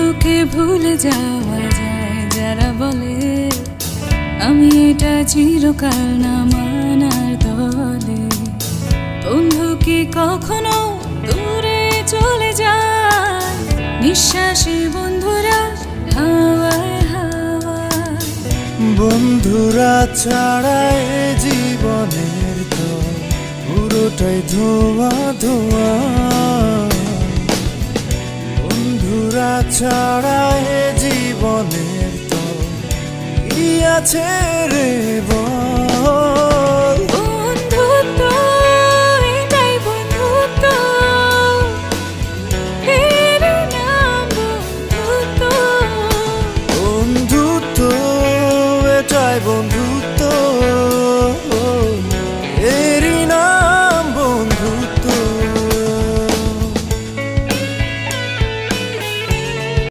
বন্ধুকে ভুলে যাওয়া যায় যারা বলে আমি এটা চিরকাল না মানার দলে। বন্ধু কি কখনো দূরে চলে যায়? নিঃশ্বাসে বন্ধুরা হাওয়ায় হাওয়ায়। বন্ধুরা ছাড়া এ জীবনের তো পুরোটাই ধোঁয়া ধোঁয়া। বন্ধুরা ছাড়া এ জীবনের তো কি আছে রে বল?